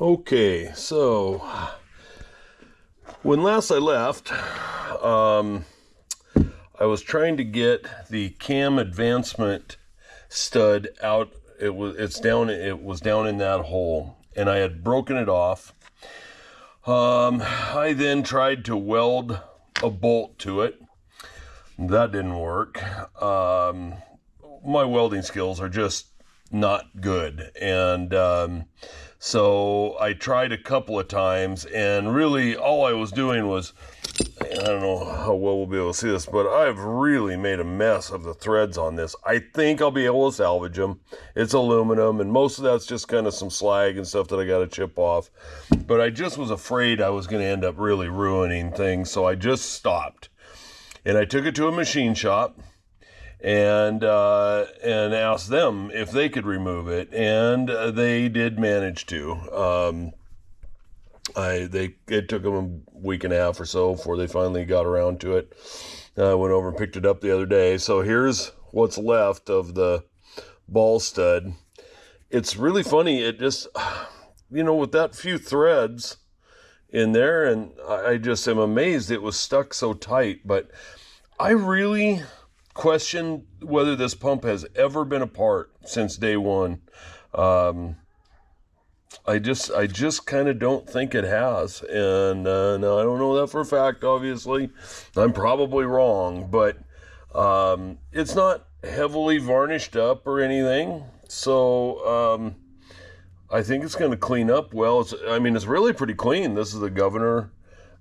Okay, so when last I left, I was trying to get the cam advancement stud out. It was down in that hole, and I had broken it off. I then tried to weld a bolt to it. That didn't work. My welding skills are just not good, and so I tried a couple of times, and really all I was doing was, I don't know how well we'll be able to see this, but I've really made a mess of the threads on this. I think I'll be able to salvage them. It's aluminum, and most of that's just kind of some slag and stuff that I got to chip off. But I just was afraid I was going to end up really ruining things, so I just stopped. And I took it to a machine shop and asked them if they could remove it, and they did manage to. It took them a week and a half or so before they finally got around to it. I went over and picked it up the other day. So here's what's left of the ball stud. It's really funny. It just, with that few threads in there, and I just am amazed it was stuck so tight. But I really question whether this pump has ever been apart since day one. I just kind of don't think it has, and now I don't know that for a fact. Obviously, I'm probably wrong, but it's not heavily varnished up or anything, so I think it's going to clean up well. It's really pretty clean. This is the governor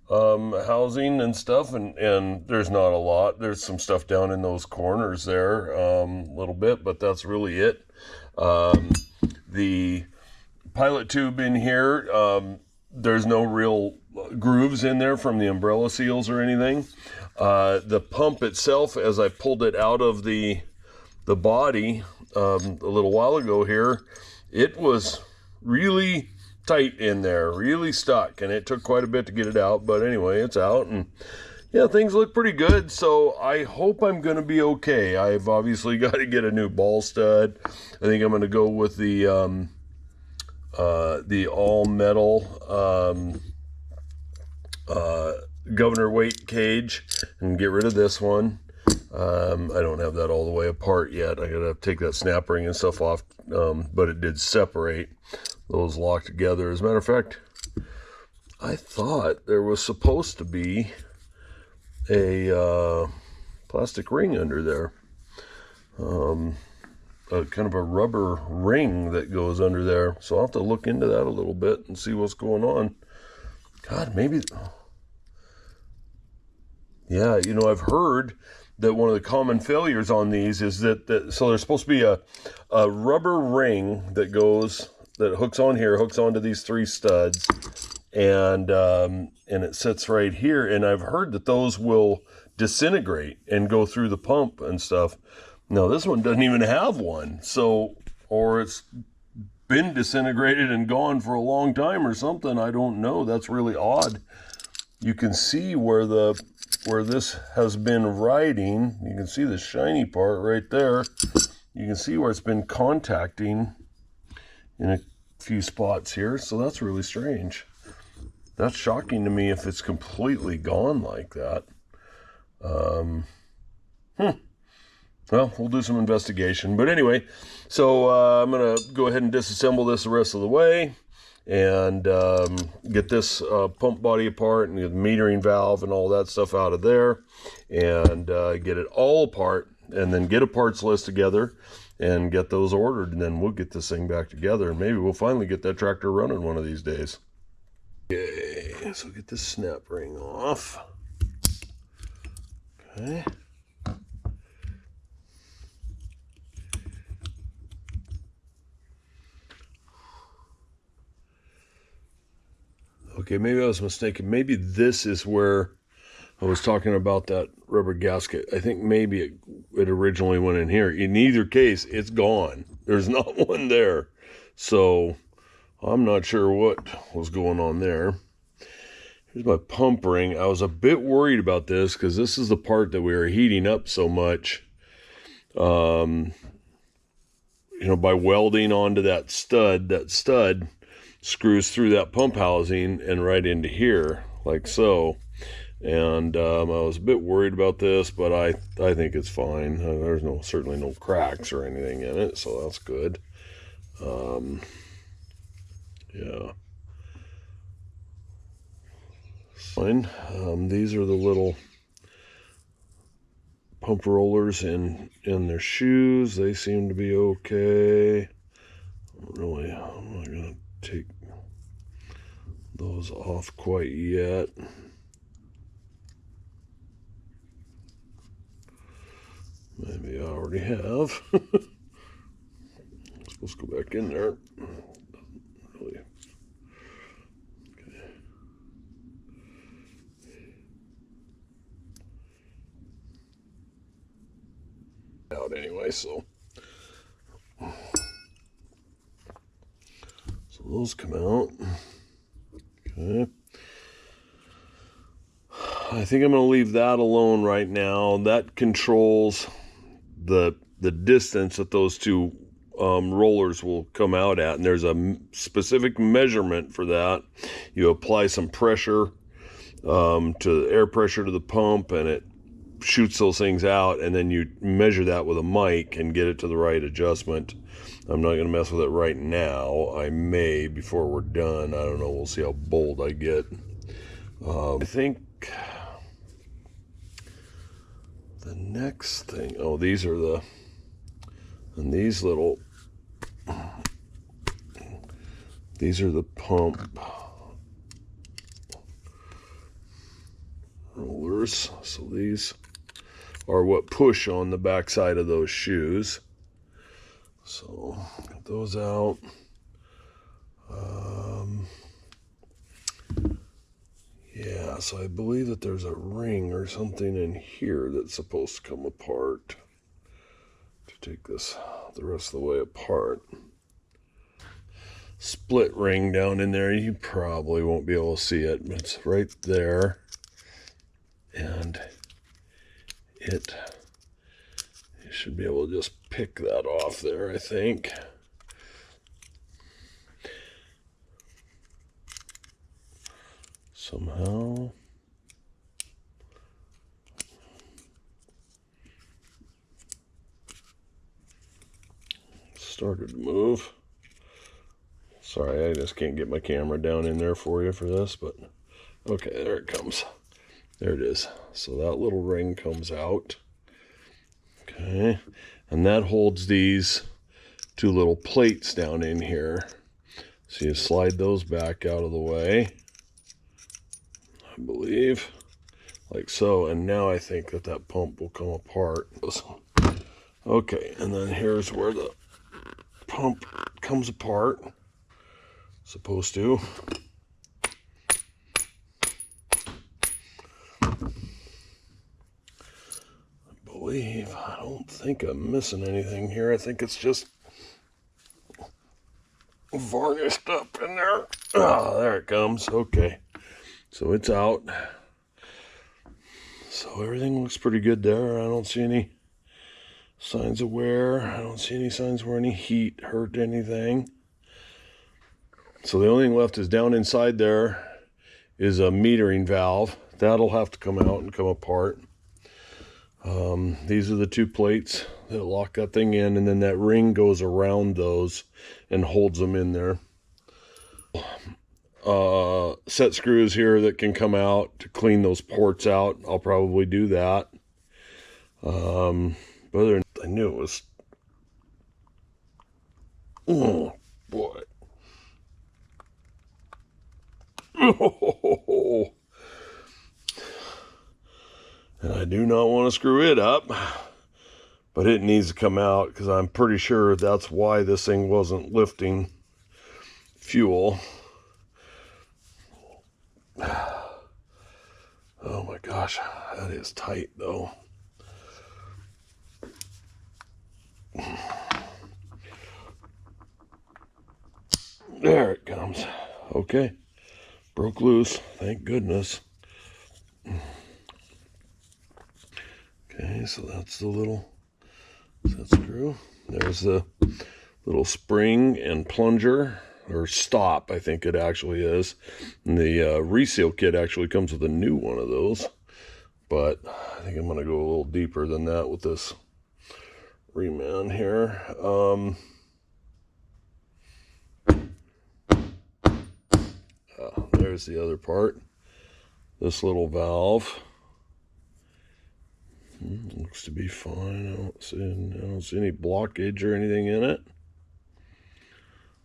housing and stuff, and there's not a lot. There's some stuff down in those corners there, a little bit, but that's really it. The pilot tube in here, there's no real grooves in there from the umbrella seals or anything. The pump itself, as I pulled it out of the body a little while ago here, it was really tight in there, really stuck, and it took quite a bit to get it out, but anyway, it's out, and yeah, things look pretty good, so I hope I'm going to be okay. I've obviously got to get a new ball stud. I think I'm going to go with the all metal governor weight cage and get rid of this one. I don't have that all the way apart yet. I gotta take that snap ring and stuff off, but it did separate. Those locked together. As a matter of fact, I thought there was supposed to be a plastic ring under there. Kind of a rubber ring that goes under there. So I'll have to look into that a little bit and see what's going on. God, maybe. Yeah, I've heard that one of the common failures on these is that so there's supposed to be a rubber ring that hooks on here, hooks onto these three studs, and it sits right here. And I've heard that those will disintegrate and go through the pump and stuff. No, this one doesn't even have one. So, or it's been disintegrated and gone for a long time or something. I don't know. That's really odd. You can see where this has been riding. You can see the shiny part right there. You can see where it's been contacting in a few spots here. So that's really strange. That's shocking to me if it's completely gone like that. Well, we'll do some investigation. But anyway, so I'm going to go ahead and disassemble this the rest of the way and get this pump body apart and get the metering valve and all that stuff out of there and get it all apart, and then get a parts list together and get those ordered, and then we'll get this thing back together, and maybe we'll finally get that tractor running one of these days. Okay, so get this snap ring off. Okay. Okay, maybe I was mistaken. Maybe this is where I was talking about that rubber gasket. I think maybe it originally went in here. In either case, it's gone. There's not one there. So I'm not sure what was going on there. Here's my pump ring. I was a bit worried about this because this is the part that we were heating up so much. By welding onto that stud screws through that pump housing and right into here, like so. And I was a bit worried about this, but I think it's fine. There's certainly no cracks or anything in it, so that's good. Yeah. Fine. These are the little pump rollers in their shoes. They seem to be okay. Really, I'm not going to take those off quite yet. Maybe I already have. Let's go back in there. Really. Okay. Out anyway, so those come out. Okay. I think I'm going to leave that alone right now. That controls the distance that those two rollers will come out at, and there's a specific measurement for that. You apply some pressure to air pressure to the pump, and it shoots those things out, and then you measure that with a mic and get it to the right adjustment. I'm not going to mess with it right now. I may before we're done. I don't know. We'll see how bold I get. I think the next thing, oh, these are the, and these are the pump rollers. So these are what push on the backside of those shoes. So get those out. Yeah, so I believe that there's a ring or something in here that's supposed to come apart to take this the rest of the way apart. Split ring down in there. You probably won't be able to see it, but it's right there. And you should be able to just pick that off there, I think. Somehow. Started to move. Sorry, I just can't get my camera down in there for you for this, but okay, there it comes. There it is. So that little ring comes out. Okay, and that holds these two little plates down in here. So you slide those back out of the way, I believe, like so. And now I think that pump will come apart. Okay, and then here's where the pump comes apart. Supposed to. I don't think I'm missing anything here. I think it's just varnished up in there. Ah, there it comes. Okay, so it's out. So everything looks pretty good there. I don't see any signs of wear. I don't see any signs where any heat hurt anything. So the only thing left is down inside there is a metering valve. That'll have to come out and come apart. These are the two plates that lock that thing in, and then that ring goes around those and holds them in there. Set screws here that can come out to clean those ports out. I'll probably do that. But I knew it was, oh boy. Oh. And I do not want to screw it up, but it needs to come out because I'm pretty sure that's why this thing wasn't lifting fuel. Oh my gosh, that is tight though. There it comes. Okay, broke loose, thank goodness. Okay, so that's the little set screw. There's the little spring and plunger or stop, I think it actually is. And the reseal kit actually comes with a new one of those, but I think I'm going to go a little deeper than that with this reman here. There's the other part. This little valve looks to be fine. I don't see any blockage or anything in it.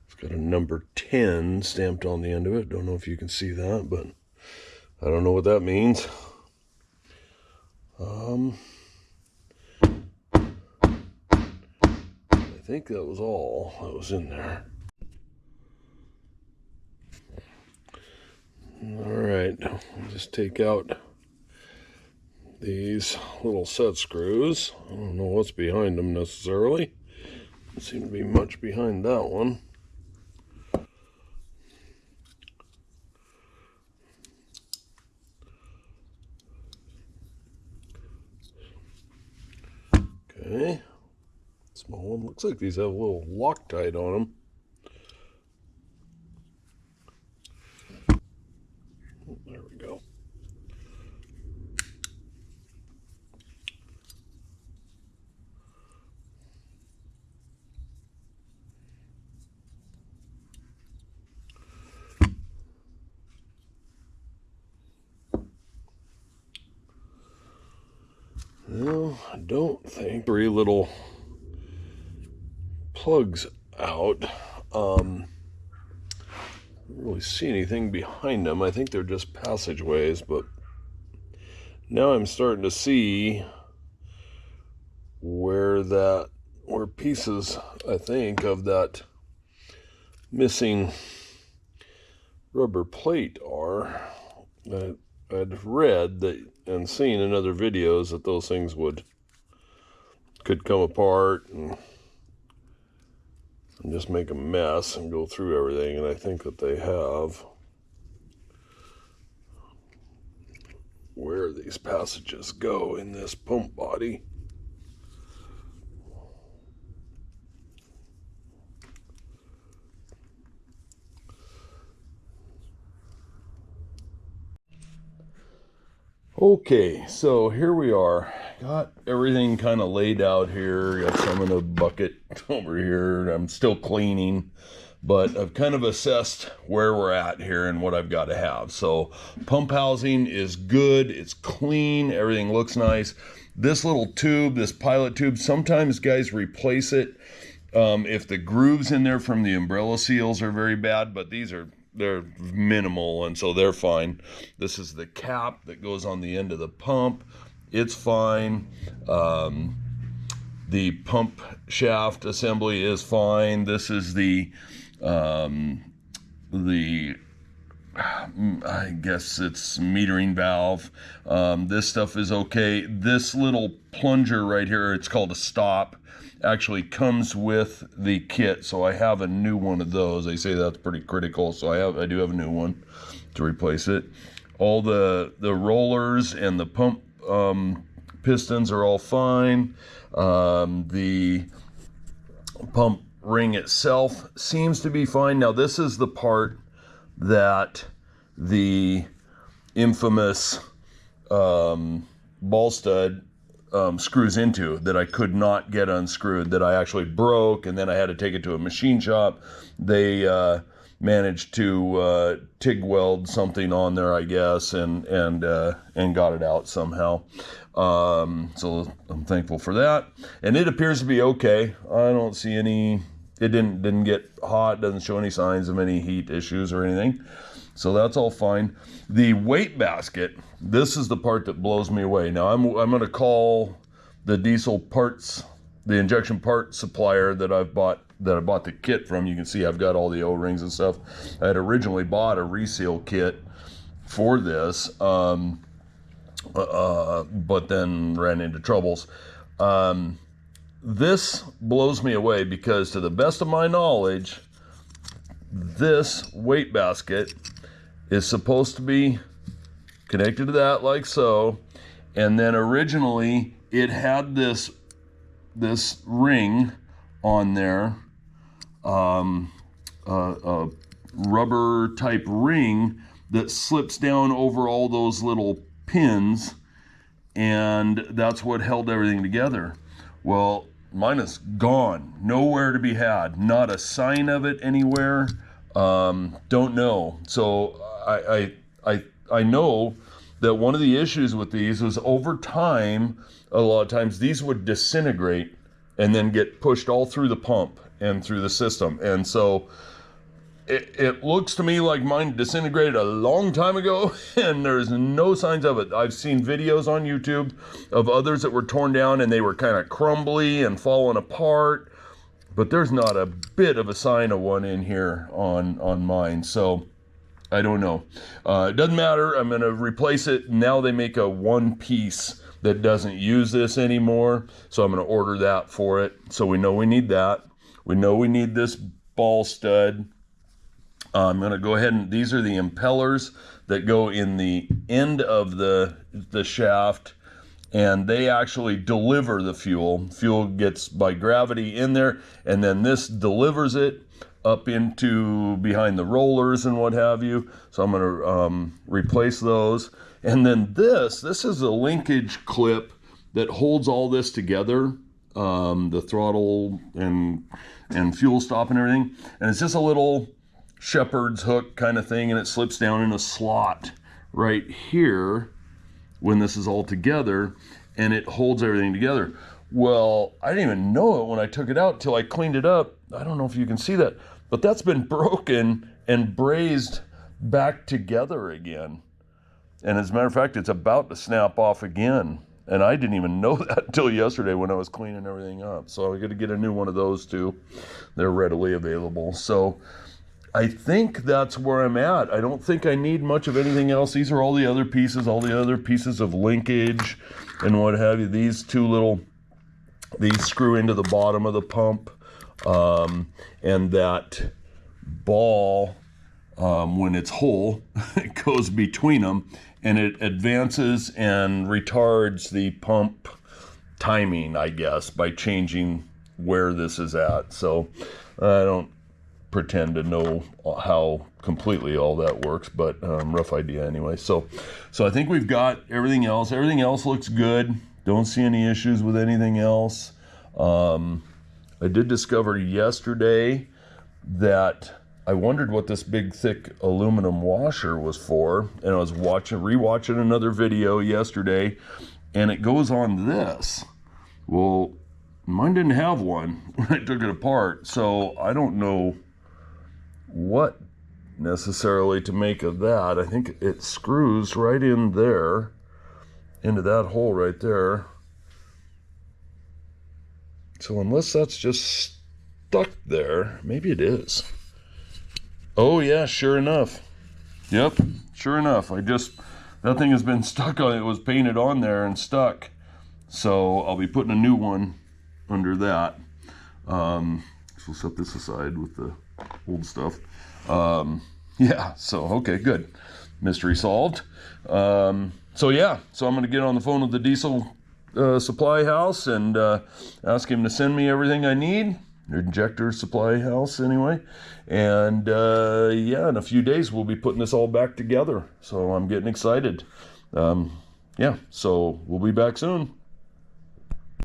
It's got a number 10 stamped on the end of it. Don't know if you can see that, but I don't know what that means. I think that was all that was in there. All right, I'll just take out these little set screws. I don't know what's behind them necessarily. Doesn't seem to be much behind that one. Okay, small one. Looks like these have a little Loctite on them. There we go. Well, I don't think 3 little plugs out. Don't really see anything behind them. I think they're just passageways, but now I'm starting to see where pieces, I think, of that missing rubber plate are. I'd read that and seen in other videos that those things could come apart and just make a mess and go through everything, and I think that they have. Where these passages go in this pump body. Okay, so here we are. Got everything kind of laid out here. Got some in a bucket over here. I'm still cleaning, but I've kind of assessed where we're at here and what I've got to have. So pump housing is good. It's clean. Everything looks nice. This little tube, this pilot tube, sometimes guys replace it if the grooves in there from the umbrella seals are very bad, but they're minimal, and so they're fine. This is the cap that goes on the end of the pump. It's fine. The pump shaft assembly is fine. This is the I guess it's metering valve. This stuff is okay. This little plunger right here, it's called a stop, actually comes with the kit, so I have a new one of those. They say that's pretty critical, so I do have a new one to replace it. All the rollers and the pump pistons are all fine. The pump ring itself seems to be fine. Now this is the part that the infamous ball stud screws into that I could not get unscrewed, that I actually broke, and then I had to take it to a machine shop. They managed to TIG weld something on there, I guess, and got it out somehow. So I'm thankful for that, and it appears to be okay. I don't see any. It didn't get hot. Doesn't show any signs of any heat issues or anything. So that's all fine. The weight basket, this is the part that blows me away. Now I'm going to call the diesel parts, the injection part supplier that I bought the kit from. You can see I've got all the O-rings and stuff. I had originally bought a reseal kit for this, but then ran into troubles. This blows me away because, to the best of my knowledge, this weight basket is supposed to be connected to that like so, and then originally it had this ring on there, a rubber type ring that slips down over all those little pins, and that's what held everything together. Well, mine is gone, nowhere to be had, not a sign of it anywhere. Don't know. So I know that one of the issues with these was over time, a lot of times these would disintegrate and then get pushed all through the pump and through the system. And so it looks to me like mine disintegrated a long time ago, and there's no signs of it. I've seen videos on YouTube of others that were torn down and they were kind of crumbly and falling apart, but there's not a bit of a sign of one in here on mine. So I don't know. It doesn't matter. I'm going to replace it. Now they make a one piece that doesn't use this anymore, so I'm going to order that for it. So we know we need that. We know we need this ball stud. I'm going to go ahead and these are the impellers that go in the end of the shaft, and they actually deliver the fuel. Fuel gets by gravity in there, and then this delivers it up into behind the rollers and what have you. So I'm going to replace those. And then this is a linkage clip that holds all this together, the throttle and fuel stop and everything. And it's just a little shepherd's hook kind of thing, and it slips down in a slot right here when this is all together, and it holds everything together. Well, I didn't even know it when I took it out till I cleaned it up. I don't know if you can see that, but that's been broken and brazed back together again. And as a matter of fact, it's about to snap off again. And I didn't even know that until yesterday when I was cleaning everything up. So I got to get a new one of those too. They're readily available. So I think that's where I'm at. I don't think I need much of anything else. These are all the other pieces of linkage and what have you. These these screw into the bottom of the pump. And that ball, when it's whole, it goes between them, and it advances and retards the pump timing, I guess, by changing where this is at. So I don't pretend to know how completely all that works, but rough idea anyway. So I think we've got everything else. Everything else looks good. Don't see any issues with anything else. I did discover yesterday that I wondered what this big thick aluminum washer was for, and I was rewatching another video yesterday, and it goes on this. Well, mine didn't have one when I took it apart, so I don't know what necessarily to make of that. I think it screws right in there, into that hole right there. So unless that's just stuck there, maybe it is. Oh yeah, sure enough. Yep, sure enough. That thing has been stuck on it. It was painted on there and stuck. So I'll be putting a new one under that. So we'll set this aside with the old stuff. Yeah, so okay, good. Mystery solved. So yeah, so I'm gonna get on the phone with the diesel supply house and ask him to send me everything I need. Injector supply house anyway. And yeah, in a few days we'll be putting this all back together. So I'm getting excited. Yeah, so we'll be back soon.